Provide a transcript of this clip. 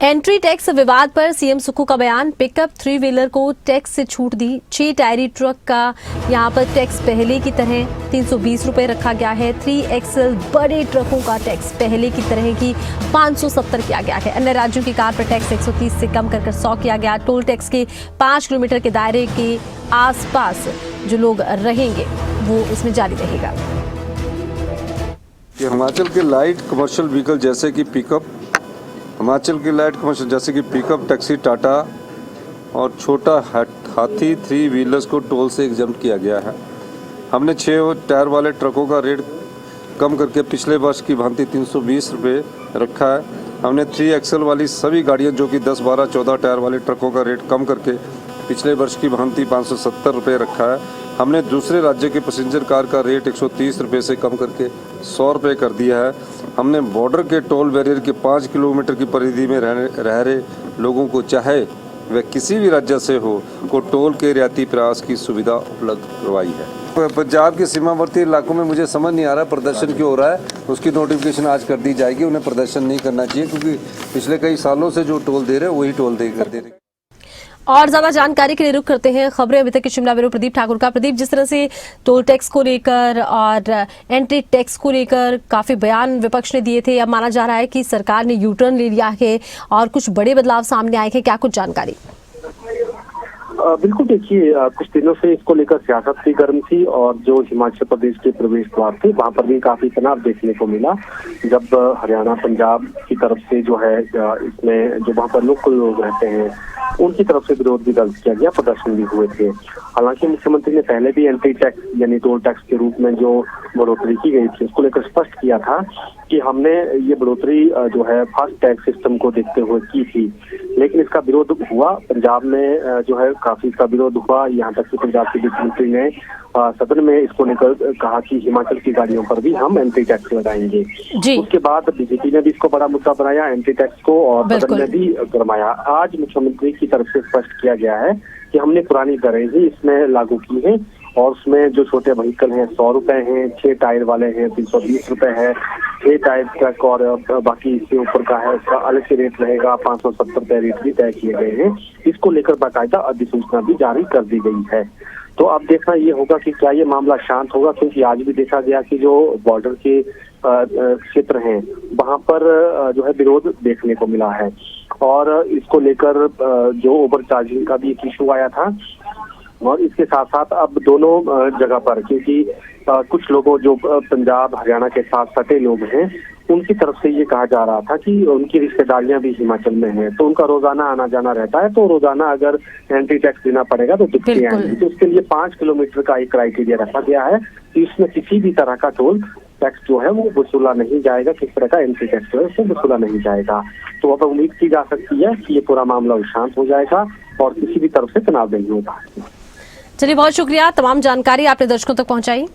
Entry tax विवाद पर CM Sukhu का बयान। पिकअप 3 व्हीलर को टैक्स से छूट दी। 6 टायरी ट्रक का यहां पर टैक्स पहले की तरह 320 रुपए रखा गया है। 3XL बड़े ट्रकों का टैक्स पहले की तरह की 570 किया गया है। अन्य राज्यों की कार पर टैक्स 130 से कम कर 100 किया गया। टोल टैक्स के 5 किलोमीटर के दायरे के आसपास जो लोग रहेंगे वो इसमें जारी रहेगा। हिमाचल के लाइट कमर्शियल व्हीकल जैसे कि पिकअप, हिमाचल की लाइट कमर्शियल जैसे कि पिकअप, टैक्सी, टाटा और छोटा हाथी 3 व्हीलर्स को टोल से एग्जम्प्ट किया गया है। हमने 6 टायर वाले ट्रकों का रेट कम करके पिछले वर्ष की भांति 320 रुपये रखा है। हमने 3XL वाली सभी गाड़ियां जो कि 10, 12, 14 टायर वाले ट्रकों का रेट कम करके पिछले वर्ष की भांति 570 रुपये रखा है। हमने दूसरे राज्य के पैसेंजर कार का रेट 130 रुपये से कम करके 100 रुपये कर दिया है। हमने बॉर्डर के टोल बैरियर के 5 किलोमीटर की परिधि में रह रहे लोगों को, चाहे वह किसी भी राज्य से हो, को टोल के रियायती प्रयास की सुविधा उपलब्ध करवाई है। पंजाब के सीमावर्ती इलाकों में मुझे समझ नहीं आ रहा प्रदर्शन क्यों हो रहा है। उसकी नोटिफिकेशन आज कर दी जाएगी। उन्हें प्रदर्शन नहीं करना चाहिए क्योंकि पिछले कई सालों से जो टोल दे रहे हैं वही टोल दे रहे। और ज्यादा जानकारी के लिए रुख करते हैं खबरें अभी तक के शिमला ब्यूरो प्रदीप ठाकुर का। प्रदीप, जिस तरह से टोल टैक्स को लेकर और एंट्री टैक्स को लेकर काफी बयान विपक्ष ने दिए थे, अब माना जा रहा है कि सरकार ने यू टर्न ले लिया है और कुछ बड़े बदलाव सामने आए हैं, क्या कुछ जानकारी? बिल्कुल, देखिए कुछ दिनों से इसको लेकर सियासत भी गर्म थी और जो हिमाचल प्रदेश के प्रवेश द्वार थे वहां पर भी काफी तनाव देखने को मिला जब हरियाणा, पंजाब की तरफ से जो है इसमें जो वहां पर लोकल लोग रहते हैं उनकी तरफ से विरोध भी दर्ज किया गया, प्रदर्शन भी हुए थे। हालांकि मुख्यमंत्री ने पहले भी एंट्री टैक्स यानी टोल टैक्स के रूप में जो बढ़ोतरी की गई थी उसको लेकर स्पष्ट किया था कि हमने ये बढ़ोतरी जो है फास्ट टैक्स सिस्टम को देखते हुए की थी, लेकिन इसका विरोध हुआ। पंजाब में जो है काफी इसका विरोध हुआ, यहाँ तक कि पंजाब के मुख्यमंत्री ने सदन में इसको लेकर कहा कि हिमाचल की गाड़ियों पर भी हम एंट्री टैक्स लगाएंगे। उसके बाद बीजेपी ने भी इसको बड़ा मुद्दा बनाया एंट्री टैक्स को और सदन में भी गरमाया। आज मुख्यमंत्री की तरफ से स्पष्ट किया गया है कि हमने पुरानी दरें ही इसमें लागू की है और उसमें जो छोटे व्हीकल हैं 100 रुपए हैं, 6 टायर वाले हैं 320 रुपए है, 6 टायर ट्रक और बाकी इससे ऊपर का है उसका अलग से रेट रहेगा। 570 रुपए रेट भी तय किए गए हैं। इसको लेकर बाकायदा अधिसूचना भी जारी कर दी गई है। तो अब देखना ये होगा कि क्या ये मामला शांत होगा, क्योंकि आज भी देखा गया कि जो बॉर्डर के क्षेत्र हैं वहां पर जो है विरोध देखने को मिला है और इसको लेकर जो ओवर चार्जिंग का भी एक इशू आया था और इसके साथ साथ अब दोनों जगह पर, क्योंकि कुछ लोगों जो पंजाब हरियाणा के साथ सटे लोग हैं उनकी तरफ से ये कहा जा रहा था कि उनकी रिश्तेदारियां भी हिमाचल में हैं तो उनका रोजाना आना जाना रहता है, तो रोजाना अगर एंट्री टैक्स देना पड़ेगा तो दिक्कतें आएंगी। तो उसके लिए 5 किलोमीटर का एक क्राइटेरिया रखा गया है कि इसमें किसी भी तरह का टोल टैक्स जो है वो वसूला नहीं जाएगा, किस तरह का एंट्री टैक्स जो है उसको वसूला नहीं जाएगा। तो अब उम्मीद की जा सकती है कि ये पूरा मामला शांत हो जाएगा और किसी भी तरफ से तनाव नहीं होगा। चलिए, बहुत शुक्रिया, तमाम जानकारी आपने दर्शकों तक पहुंचाई।